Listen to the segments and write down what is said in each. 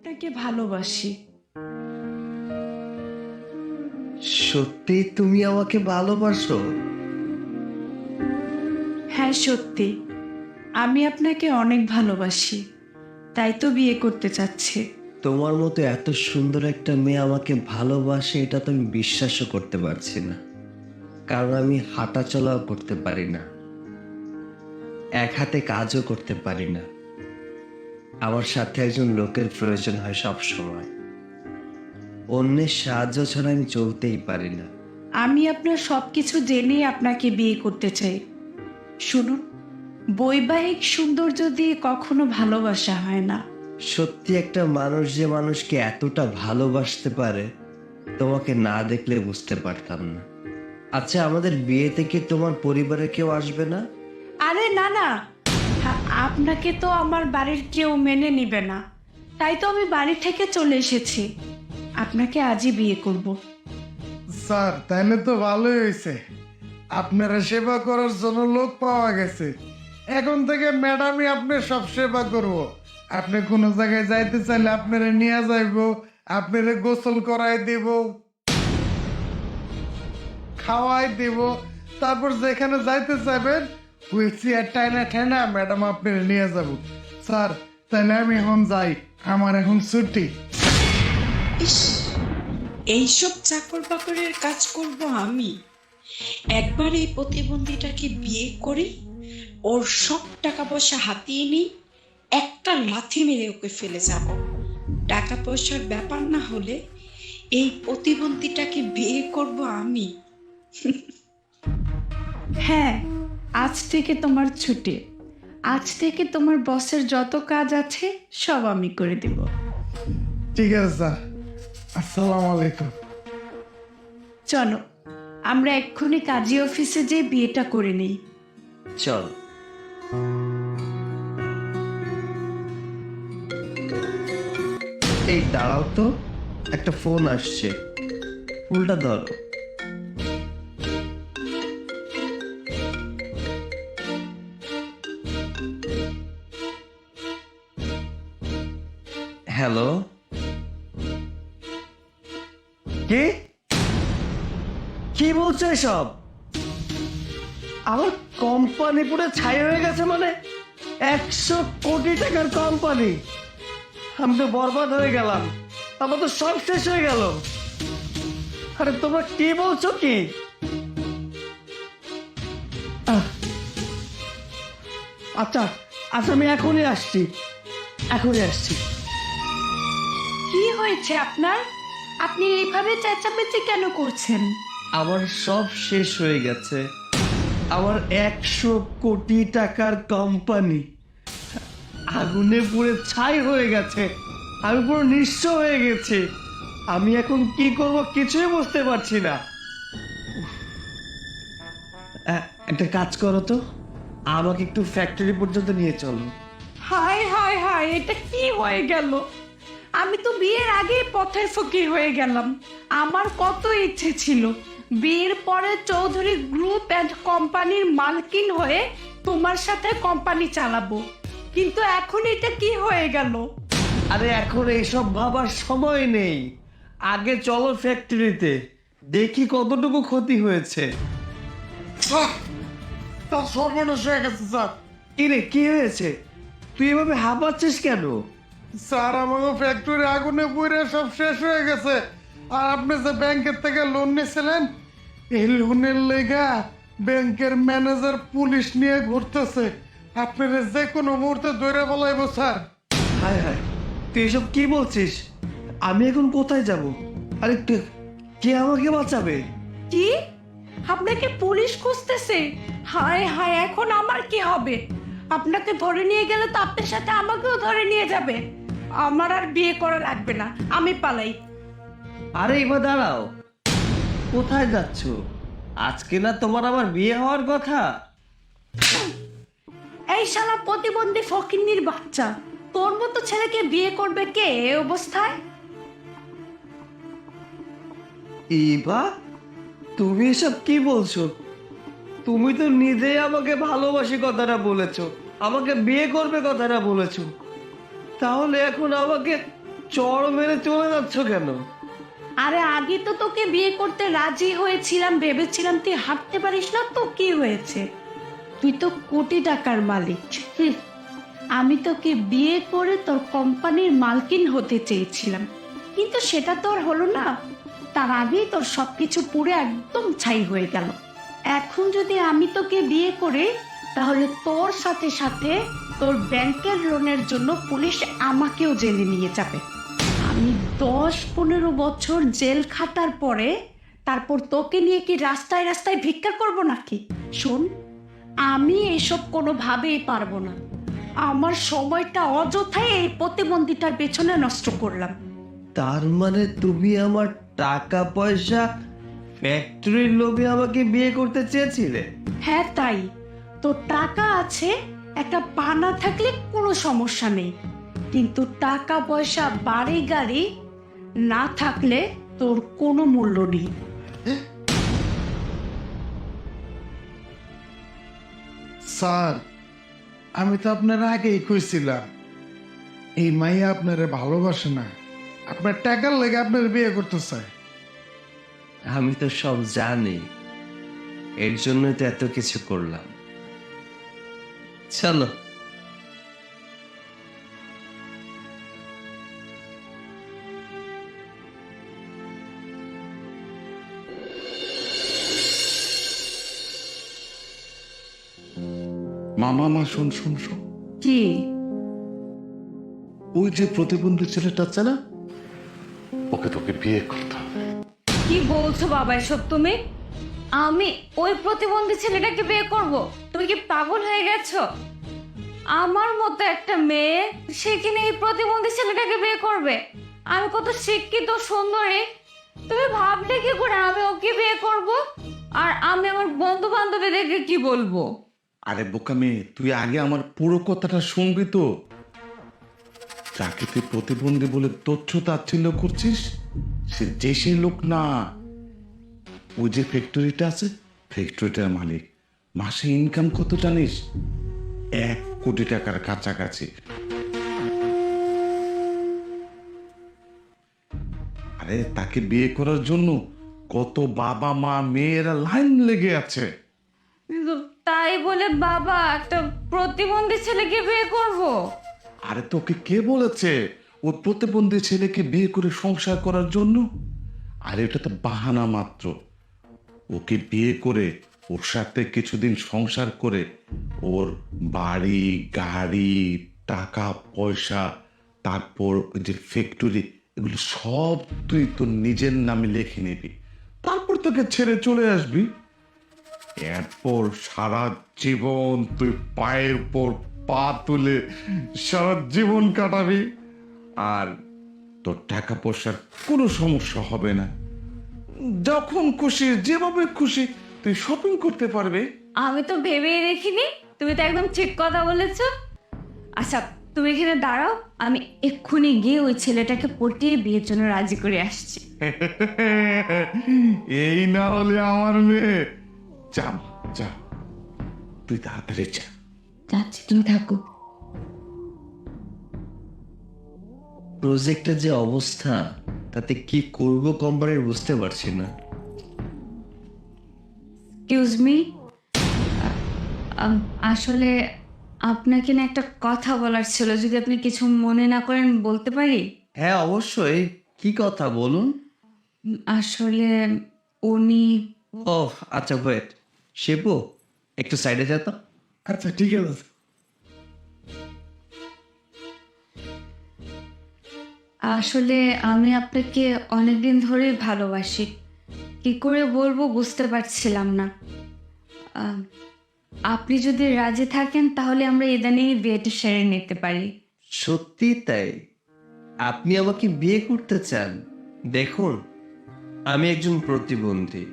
আপনাকে ভালোবাসি। সত্যি তুমি আমাকে ভালোবাসো? হ্যাঁ সত্যি, আমি আপনাকে অনেক ভালোবাসি, তাই তো বিয়ে করতে চাচ্ছি। তোমার মতো এত সুন্দর একটা মেয়ে আমাকে ভালোবাসে, এটা তো আমি বিশ্বাসও করতে পারছি না। কারণ আমি হাঁটা চলাও করতে পারি না, এক হাতে কাজও করতে পারি না। আমার সাথে একজন লোকের প্রয়োজন হয় সব সময়। অন্যের সাহায্য ছাড়া আমি চলতেই পারি না। আমি আপনার সবকিছু জেনে আপনাকে বিয়ে করতে চাই। শুনুন, বৈবাহিক সৌন্দর্য দিয়ে কখনো ভালোবাসা হয় না। সত্যি একটা মানুষ যে মানুষকে এতটা ভালোবাসতে পারে, তোমাকে না দেখলে বুঝতে পারতাম না। আচ্ছা, আমাদের বিয়েতে কি তোমার পরিবারের কেউ আসবে না? আরে না না, আপনাকে তো আমার বাড়ির কেউ মেনে নিবে না, তাই তো আমি বাড়ি থেকে চলে এসেছি। আপনাকে আজই বিয়ে করব। স্যার তাইলে তো ভালোই হয়েছে, আপনারা সেবা করার জন্য লোক পাওয়া গেছে। এখন থেকে ম্যাডামই আপনার সব সেবা করব। আপনি কোনো জায়গায় যাইতে চাইলে আপনারা নিয়ে যাইব, আপনারা গোসল করাই দেব, খাওয়াই দেব। তারপর যেখানে যাইতে চাইবেন ওই চেয়ার টাইনা ঠাইনা ম্যাডাম আপনারা নিয়ে যাব। স্যার তাহলে আমি এখন যাই, আমার এখন ছুটি। ইস, এইসব চাকর বাকরের কাজ করব আমি? একবার এই প্রতিবন্ধীটাকে বিয়ে করি, ওর সব টাকা পয়সা হাতিয়ে নিই, একটা লাথি মেরে ওকে ফেলে যাব। টাকা পয়সার ব্যাপার না হলে এই প্রতিবন্ধীটাকে বিয়ে করব আমি। হ্যাঁ, আজ থেকে তোমার ছুটি। আজ থেকে তোমার বসের যত কাজ আছে সব আমি করে দেব। ঠিক আছে স্যার, আসসালামু আলাইকুম। চলো, আমরা এক্ষুনি কাজী অফিসে যেয়ে বিয়েটা করে নিই। চল। এই দাঁড়াও তো, একটা ফোন আসছে, ফুলটা ধরো। হ্যালো, কে? কি বলছো এসব? আমার কোম্পানি পুরো ছাই হয়ে গেছে? মানে 100 কোটি টাকার কোম্পানি, আমি তো বরবাদ হয়ে গেলাম। আমার তো সব শেষ হয়ে গেল। আরে তোমরা কি বলছো কি? আহ, আচ্ছা আচ্ছা, আমি এখনই আসছি, এখনই আসছি। কি হয়েছে আপনার? আপনি এইভাবে চেঁচামেচি কেন করছেন? আমার সব শেষ হয়ে গেছে। আমার 100 কোটি টাকার কোম্পানি আগুনে পুড়ে ছাই হয়ে গেছে। আমি পুরো নিঃস্ব হয়ে গেছি। আমি এখন কি করব কিছুই বুঝতে পারছি না। একটা কাজ করো তো, আমাকে একটু ফ্যাক্টরি পর্যন্ত নিয়ে চলো। হায় হায় হায়, এটা কি হয়ে গেল? আমি তো বিয়ের আগে পথের ফকির হয়ে গেলাম। আমার কত ইচ্ছে ছিল বিয়ের পরে চৌধুরী গ্রুপ অ্যান্ড কোম্পানির মালকিন হয়ে তোমার সাথে কোম্পানি চালাবো, কিন্তু এখন এটা কি হয়ে গেল? আরে এখন এইসব ভাবার সময় নেই। আগে চলো ফ্যাক্টরিতে, দেখি কতটুকু ক্ষতি হয়েছে। স্যার, তার সর্বনাশ হয়ে গেছে স্যার। কি রে, কি হয়েছে? তুই এভাবে হাঁপাচ্ছিস কেন? স্যার আমাকে ফ্যাক্টরি আগুনে পুড়ে সব শেষ হয়ে গেছে। আর আপনি যে ব্যাংকের থেকে লোন নিয়েছিলেন, এই লোনের লেগা ব্যাংকের ম্যানেজার পুলিশ নিয়ে ঘুরতেছে। আপনারা যে কোনো মুহূর্তে ধরে বলাইব স্যার। হায় হায়, তুই এসব কি বলছিস? আমি এখন কোথায় যাব? আরে কে আমাকে বাঁচাবে? কি? আপনাকে পুলিশ খুঁজতেছে? হায় হায়, এখন আমার কি হবে? আপনাকে ধরে নিয়ে গেলে তো আপনার সাথে আমাকেও ধরে নিয়ে যাবে। আমার আর বিয়ে করা লাগবে না, আমি পালাই। আরে এবার দাঁড়াও, কোথায় যাচ্ছ? আজকে না তোমার আবার বিয়ে হওয়ার কথা? এই শালা প্রতিবন্ধী ফকিন্নির বাচ্চা, তোর মতো ছেলেকে বিয়ে করবে কে এই অবস্থায়? ইবা, তুমি এসব কি বলছো? তুমি তো নিজেই আমাকে ভালোবাসি কথাটা বলেছো, আমাকে বিয়ে করবে কথাটা বলেছো। তাহলে এখন আমাকে চড় মেরে চলে যাচ্ছ কেন? আরে আগে তো তোকে বিয়ে করতে রাজি হয়েছিলাম, ভেবেছিলাম তুই হাঁটতে পারিস না, তো কি হয়েছে? তুই তো কোটি টাকার মালিক। হুঁ, আমি তোকে বিয়ে করে তোর কোম্পানির মালকিন হতে চেয়েছিলাম, কিন্তু সেটা তো আর হলো না। তার আগেই তোর সবকিছু পুরো একদম ছাই হয়ে গেল। এখন যদি আমি তোকে বিয়ে করি, তাহলে তোর সাথে সাথে তোর ব্যাংকের লোনের জন্য পুলিশ আমাকেও জেলে নিয়ে যাবে। আমি 10-15 বছর জেল খাটার পরে তারপর তোকে নিয়ে কি রাস্তায় রাস্তায় ভিক্ষা করব নাকি? শোন, আমি এসব কোনোভাবেই পারবো না। আমার সময়টা অযথাই এই প্রতিবন্ধীটার পেছনে নষ্ট করলাম। তার মানে তুমি আমার টাকা পয়সা, ফ্যাক্টরির লোভে আমাকে বিয়ে করতে চেয়েছিলে? হ্যাঁ তাই। তোর টাকা আছে, একটা পানা থাকলে কোনো সমস্যা নেই, কিন্তু টাকা পয়সা বাড়ি গাড়ি না থাকলে তোর কোনো মূল্য নেই। স্যার, আমি তো আপনার আগেই কইছিলাম এই মাইয়া আপনারে ভালোবাসে না, আপনার টাকার লেগে আপনার বিয়ে করতে চায়। আমি তো সব জানি, এর জন্যই তো এত কিছু করলাম। চলো। মা শোন শোন শোন, কি? ওই যে প্রতিবন্ধী ছেলেটা আছে না, ওকে তোকে বিয়ে করতে হবে। কি বলছো বাবা এসব তুমি? আমি ওই প্রতিবন্ধী ছেলেটাকে বিয়ে করব? তুমি কি পাগল হয়ে গেছো? আমার মতো একটা মেয়ে সেখানে এই প্রতিবন্ধী ছেলেটাকে বিয়ে করবে? আমি কত শিক্ষিত সুন্দরী, তুমি ভাবলে কি করে আমি ওকে বিয়ে করব? আর আমি আমার বন্ধু বান্ধবীদেরকে কি বলবো? আরে বোকা মেয়ে, তুই আগে আমার পুরো কথাটা শুনবি তো। যাকে তুই প্রতিবন্ধী বলে তুচ্ছ তাচ্ছিল্য করছিস, সে দেশের লোক না। ওই যে ফ্যাক্টরিটা আছে, ফ্যাক্টরিটার মালিক। মাসে ইনকাম কত জানিস? 1 কোটি টাকার কাছাকাছি। আরে তাকে বিয়ে করার জন্য কত বাবা মা মেয়েরা লাইন লেগে আছে। কিন্তু তাই বলে বাবা একটা প্রতিবন্ধী ছেলেকে বিয়ে করব? আরে তোকে কে বলেছে ও প্রতিবন্ধী ছেলেকে বিয়ে করে সংসার করার জন্য? আরে এটা তো বাহানা মাত্র। ওকে বিয়ে করে ওর সাথে কিছুদিন সংসার করে ওর বাড়ি গাড়ি টাকা পয়সা, তারপর ওই যে ফ্যাক্টরি, এগুলো সব তুই তোর নিজের নামে লিখে নিবি, তারপর তোকে ছেড়ে চলে আসবি। এরপর সারা জীবন তুই পায়ের উপর পা তুলে সারা জীবন কাটাবি, আর তোর টাকা পয়সার কোনো সমস্যা হবে না। যখন খুশি যেভাবে খুশি তুই শপিং করতে পারবে। আমি তো ভেবেই দেখিনি, তুমি তো একদম ঠিক কথা বলেছো। আচ্ছা তুমি এখানে দাঁড়াও, আমি এক্ষুনি গিয়ে ওই ছেলেটাকে পটিয়ে বিয়ের জন্য রাজি করে আসছি। এই না হলে আমার মেয়ে। যা মা, যা, তুই তাড়াতাড়ি যা। যাচ্ছি, তুমি থাকো। প্রজেক্টের যে অবস্থা, তাতে কি করব কোম্পানির বুঝতে পারছি না। এক্সকিউজ মি, আসলে আপনাকে না একটা কথা বলার ছিল, যদি আপনি কিছু মনে না করেন বলতে পারি? হ্যাঁ অবশ্যই, কি কথা বলুন। আসলে উনি ও আচ্ছা, ওয়েট। শিবু, একটু সাইডে যা তো। আচ্ছা ঠিক আছে। আসলে আমি আপনাকে অনেকদিন ধরেই ভালোবাসি, কি করে বলবো বুঝতে পারছিলাম না। আহ, আপনি যদি রাজি থাকেন তাহলে আমরা ইদানিং বিয়েটা সেরে নিতে পারি। সত্যি তাই? আপনি আমাকে বিয়ে করতে চান? দেখুন, আমি একজন প্রতিবন্ধী,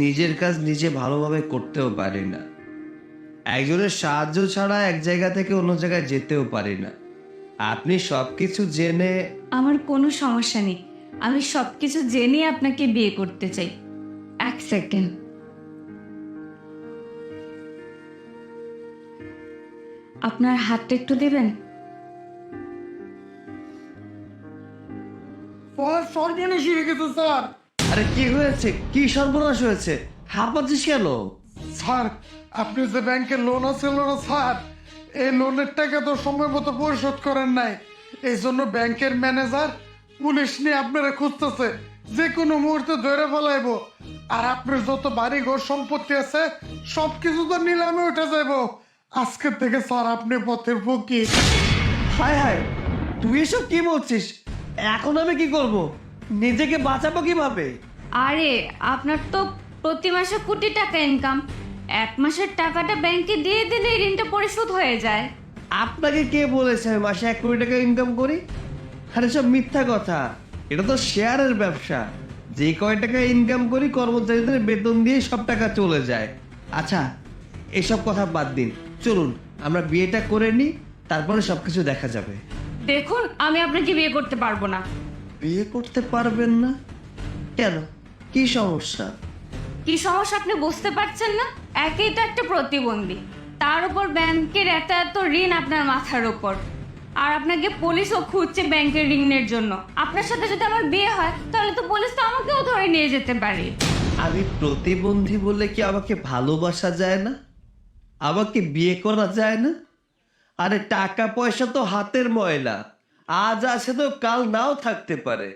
নিজের কাজ নিজে ভালোভাবে করতেও পারি না, একজনের সাহায্য ছাড়া এক জায়গা থেকে অন্য জায়গায় যেতেও পারি না। আপনি সবকিছু জেনে আমার কোনো সমস্যা নেই, আমি সব কিছু জেনে আপনাকে বিয়ে করতে চাই। এক সেকেন্ড, আপনার হাতটা একটু দেবেন। পড়ার সর্বনাশ হয়ে গেছে স্যার। আরে কি হয়েছে? কি সর্বনাশ হয়েছে? হাঁপাচ্ছিস কেন? স্যার আপনি যে ব্যাংকের লোন আছিল না স্যার, এই লোনের টাকা তো সময় মতো পরিশোধ করেন নাই। এই জন্য ব্যাংকের ম্যানেজার পুলিশ নিয়ে আপনারা খুঁজতেছে, যে কোনো মুহূর্তে ধরে ফেলাইবো। আর আপনার যত বাড়ি ঘর সম্পত্তি আছে সবকিছু তো নিলামে উঠে যাইব। আজকের থেকে স্যার আপনি পথের ফকির। হায় হায়, তুই এসব কি বলছিস? এখন আমি কি করব? নিজেকে বাঁচাবো কিভাবে? আরে আপনার তো প্রতি মাসে কোটি টাকা ইনকাম, এক মাসের টাকাটা ব্যাংকে দিয়ে দিলে ঋণটা পরিশোধ হয়ে যায়। আপনাকে কে বলেছে আমি মাসে 1 কোটি টাকা ইনকাম করি? আরে সব মিথ্যা কথা। এটা তো শেয়ারের ব্যবসা। যে কয় টাকা ইনকাম করি কর্মচারীদের বেতন দিয়ে সব টাকা চলে যায়। আচ্ছা, এসব কথা বাদ দিন, চলুন আমরা বিয়েটা করে নিই, তারপরে সবকিছু দেখা যাবে। দেখুন, আমি আপনাকে বিয়ে করতে পারবো না। বিয়ে করতে পারবেন না কেন? কি সমস্যা? কি সমস্যা আপনি বুঝতে পারছেন না? একেই তো একটা প্রতিবন্ধী, তার উপর ব্যাংকের এত এত ঋণ আপনার মাথার উপর, আর আপনাকে পুলিশও খুঁজছে ব্যাংকের ঋণের জন্য। আপনার সাথে যদি আমার বিয়ে হয় তাহলে তো পুলিশ তো আমাকেও ধরে নিয়ে যেতে পারে। আমি প্রতিবন্ধী বলে কি আমাকে ভালোবাসা যায় না? আমাকে বিয়ে করা যায় না? আরে টাকা পয়সা তো হাতের ময়লা, আজ আছে তো কাল নাও থাকতে পারে।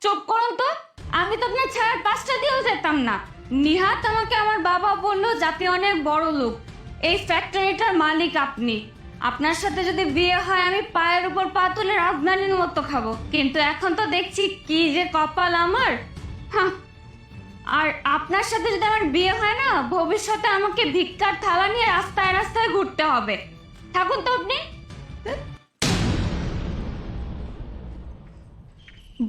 চুপ করুন তো, আমি তো আপনার ছাড়ার পাঁচটা দিয়েও যেতাম না। নিহাত আমাকে আমার বাবা বললো যে আপনি অনেক বড় লোক, এই ফ্যাক্টরিটার মালিক আপনি। আপনার সাথে যদি বিয়ে হয় আমি পায়ের উপর পা তুলে রাজধানীর মতো খাবো, কিন্তু এখন তো দেখছি কি যে কপাল আমার। হ্যাঁ, আর আপনার সাথে যদি আমার বিয়ে হয় না, ভবিষ্যতে আমাকে ভিক্ষার থালা নিয়ে রাস্তায় রাস্তায় ঘুরতে হবে। থাকুন তো আপনি।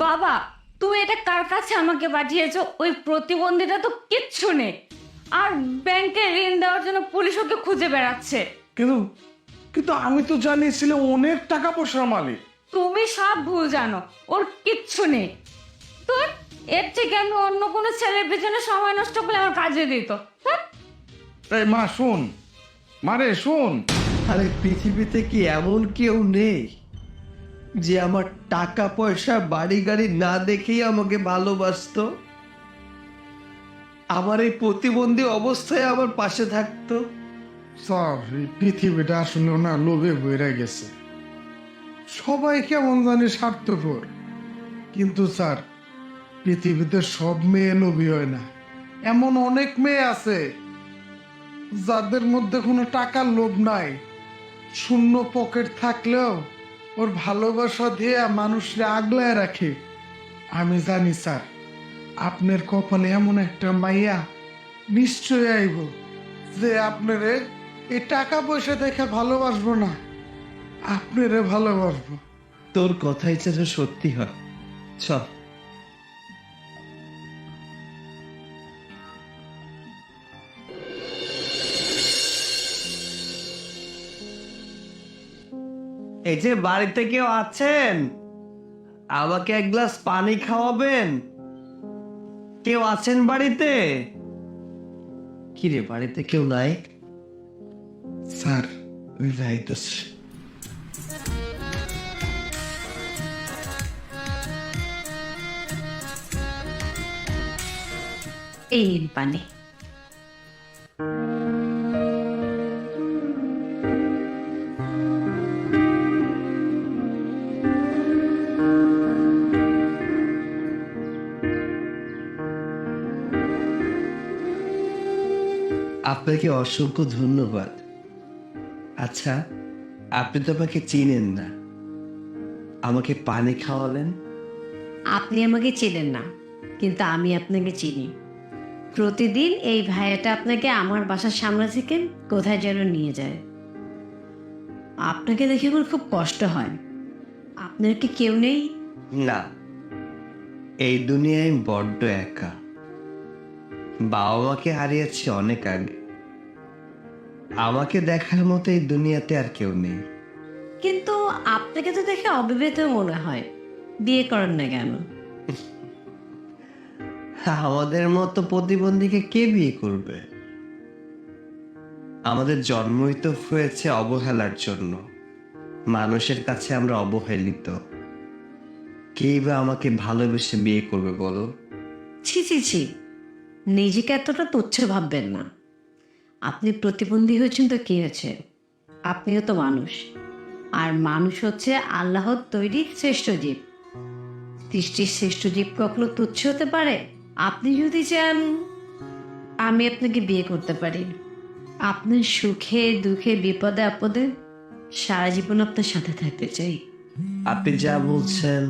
বাবা, তুমি এটা কার কাছে আমাকে পাঠিয়েছো? ওই প্রতিবন্ধীটা তো কিচ্ছু নেই, আর ব্যাংকে ঋণ দেওয়ার জন্য পুলিশ ওকে খুঁজে বেড়াচ্ছে। কিন্তু কিন্তু আমি তো জানিয়েছিলাম অনেক টাকা পয়সার মালিক। তুমি সব ভুল জানো, ওর কিচ্ছু নেই। তোর এর থেকে আমি অন্য কোনো ছেলের পেছনে সময় নষ্ট করলে আমার কাজে দিত। হ্যাঁ? এই মা শোন, মারে শোন। আরে পৃথিবীতে কি এমন কেউ নেই যে আমার টাকা পয়সা বাড়ি গাড়ি না দেখেই আমাকে ভালোবাসতো, আমার এই প্রতিবন্ধী অবস্থায় আমার পাশে থাকতো? স্যার এই পৃথিবীটা আসলে না লোভে বইরা গেছে, সবাই কেমন জানি স্বার্থপর। কিন্তু স্যার পৃথিবীতে সব মেয়ে লোভী হয় না। এমন অনেক মেয়ে আছে যাদের মধ্যে কোনো টাকার লোভ নাই, শূন্য পকেট থাকলেও ওর ভালোবাসা দিয়ে মানুষকে আগলায় রাখে। আমি জানি স্যার আপনার কপালে এমন একটা মাইয়া নিশ্চয় আইব যে আপনারে এই টাকা পয়সা দেখে ভালোবাসবো না, আপনারে ভালোবাসবো। তোর কথাই যেন সত্যি হয়। চল। এই যে বাড়িতে কেউ আছেন, আমাকে এক গ্লাস পানি খাওয়াবেন? কেউ আছেন বাড়িতে? কি রে, বাড়িতে কেউ নাই? স্যার ওই যাইতেছে। এই নিন পানি। আপনাকে অসংখ্য ধন্যবাদ। আচ্ছা, আপনি তো আমাকে চিনেন না, আমাকে পানি খাওয়ালেন? আপনি আমাকে চেনেন না, কিন্তু আমি আপনাকে চিনি। প্রতিদিন এই ভাইয়াটা আপনাকে আমার বাসার সামনে থেকে কোথায় যেন নিয়ে যায়। আপনাকে দেখে আমার খুব কষ্ট হয়। আপনার কি কেউ নেই? না, এই দুনিয়ায় আমি বড্ড একা। বাবা মাকে হারিয়েছি অনেক আগে। আমাকে দেখার মতো এই দুনিয়াতে আর কেউ নেই। কিন্তু আপনাকে তো দেখে অবিবাহিত মনে হয়, বিয়ে করেন না কেন? আমাদের মতো প্রতিবন্ধীকে কে বিয়ে করবে? আমাদের জন্মই তো হয়েছে অবহেলার জন্য। মানুষের কাছে আমরা অবহেলিত। কেই বা আমাকে ভালোবেসে বিয়ে করবে বলো? ছি ছি ছি, নিজেকে এতটা তুচ্ছ ভাববেন না। আপনি প্রতিবন্ধী হয়েছেন তো কি হয়েছে, আপনিও তো মানুষ। আর মানুষ হচ্ছে আল্লাহর তৈরি শ্রেষ্ঠ জীব। সৃষ্টির শ্রেষ্ঠ জীব কখনো তুচ্ছ হতে পারে? আপনি যদি চান আমি আপনাকে বিয়ে করতে পারি। আপনার সুখে দুঃখে বিপদে আপদে সারা জীবন আপনার সাথে থাকতে চাই। আপনি যা বলছেন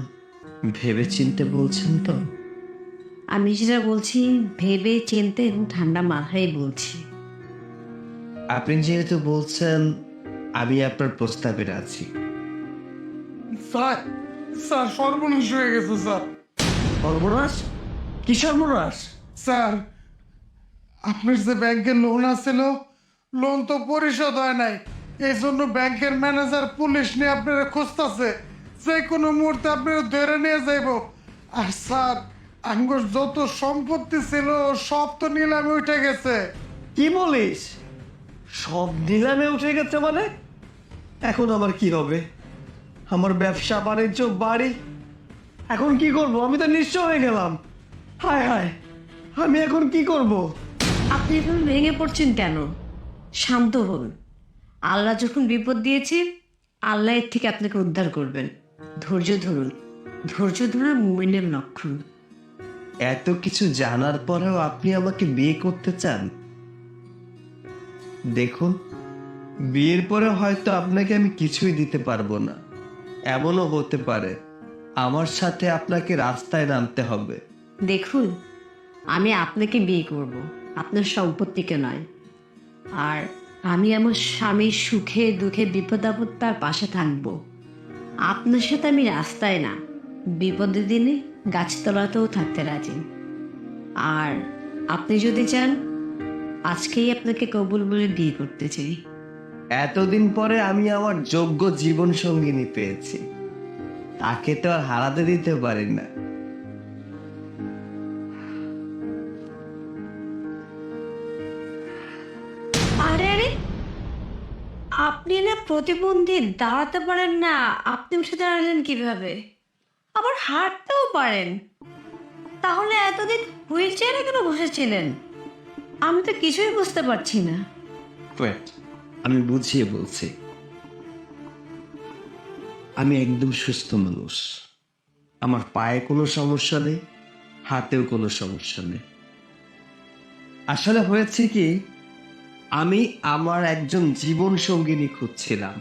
ভেবে চিনতে বলছেন তো? আমি যেটা বলছি ভেবে চিনতে এবং ঠান্ডা মাথায় বলছি। আপনি যেহেতু বলছেন, আমি আপনার প্রস্তাবে রাজি। স্যার স্যার সর্বনাশ হয়ে গেছে স্যার। সর্বনাশ? কি সর্বনাশ? স্যার আপনার যে ব্যাংকের লোন আছিল, লোন তো পরিশোধ হয় নাই। এই জন্য ব্যাংকের ম্যানেজার পুলিশ নিয়ে আপনারা খুঁজতেছে, যে কোনো মুহূর্তে আপনারা ধরে নিয়ে যাইব। আর স্যার আঙ্গুর যত সম্পত্তি ছিল সব তো নিলামে উঠে গেছে। কি বলিস? সব নিলামে উঠে গেছে মানে? এখন আমার কি হবে? আমার ব্যবসা বাণিজ্য বাড়ি, এখন কি করব? আমি তো নিঃস্ব হয়ে গেলাম। হায় হায়, আমি এখন কি করব? আপনি এখন ভেঙে পড়ছেন কেন? শান্ত হন। আল্লাহ যখন বিপদ দিয়েছে, আল্লাহ এর থেকে আপনাকে উদ্ধার করবেন। ধৈর্য ধরুন। ধৈর্য ধরা মুমিনের লক্ষণ। এত কিছু জানার পরেও আপনি আমাকে বিয়ে করতে চান? দেখুন, বিয়ের পরে হয়তো আপনাকে আমি কিছুই দিতে পারবো না। এমনও হতে পারে আমার সাথে আপনাকে রাস্তায় নামতে হবে। দেখুন, আমি আপনাকে বিয়ে করব, আপনার সম্পত্তিকে নয়। আর আমি আমার স্বামীর সুখে দুঃখে বিপদ আপদ তার পাশে থাকব। আপনার সাথে আমি রাস্তায় না, বিপদের দিনে গাছতলাতেও থাকতে রাজি। আর আপনি যদি চান, আজকেই আপনাকে কবুল বলে বিয়ে করতে চাই। এতদিন পরে আমি আমার যোগ্য জীবন সঙ্গিনী পেয়েছি, তাকে তো আর হারাতে দিতে পারি না। আরে আরে, আপনি না প্রতিবন্ধী, দাঁড়াতে পারেন না, আপনি উঠে দাঁড়ালেন কিভাবে? আবার হাঁটতেও পারেন, তাহলে এতদিন হুইল চেয়ারে কেন বসেছিলেন? আমি তো কিছুই বুঝতে পারছি না। ওয়েট, আমি বুঝিয়ে বলছি। আমি একদম সুস্থ মানুষ। আমার পায়ে কোনো সমস্যা নেই, হাতেও কোনো সমস্যা নেই। আসলে হয়েছে কি, আমি আমার একজন জীবন সঙ্গিনী খুঁজছিলাম,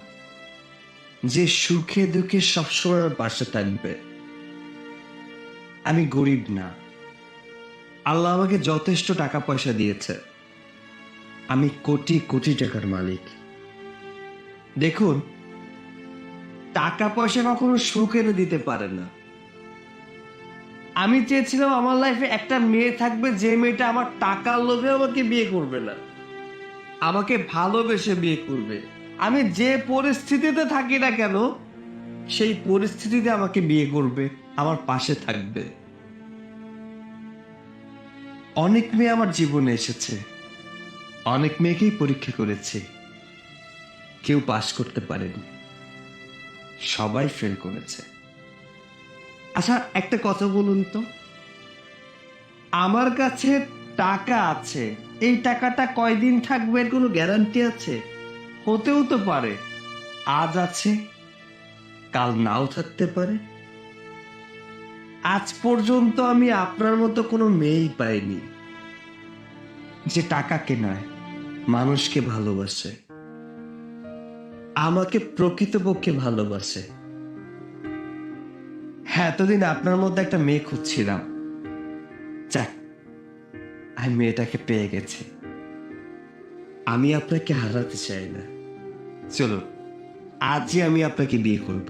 যে সুখে দুঃখে সবসময় আমার পাশে থাকবে। আমি গরিব না, আল্লাহ আমাকে যথেষ্ট টাকা পয়সা দিয়েছে। আমি কোটি কোটি টাকার মালিক। দেখুন, টাকা পয়সা কখনো সুখ এনে দিতে পারে না। আমি চেয়েছিলাম আমার লাইফে একটা মেয়ে থাকবে, যে মেয়েটা আমার টাকার লোভে আমাকে বিয়ে করবে না, আমাকে ভালোবেসে বিয়ে করবে। আমি যে পরিস্থিতিতে থাকি না কেন, সেই পরিস্থিতিতে আমাকে বিয়ে করবে, আমার পাশে থাকবে। অনেক মেয়ে আমার জীবনে এসেছে, অনেক মেয়েকেই পরীক্ষা করেছে, কেউ পাস করতে পারেনি, সবাই ফেল করেছে। আচ্ছা, একটা কথা বলুন তো, আমার কাছে টাকা আছে, এই টাকাটা কয়দিন থাকবে এর কোনো গ্যারান্টি আছে? হতেও তো পারে আজ আছে, কাল নাও থাকতে পারে। আজ পর্যন্ত আমি আপনার মতো কোনো মেয়েই পাইনি যে টাকাকে নয়, মানুষকে ভালোবাসে, আমাকে প্রকৃতপক্ষে ভালোবাসে। হ্যাঁ, এতদিন আপনার মধ্যে একটা মেয়ে খুঁজছিলাম, যাক, আমি মেয়েটাকে পেয়ে গেছি। আমি আপনাকে হারাতে চাই না। চলুন, আজই আমি আপনাকে বিয়ে করব।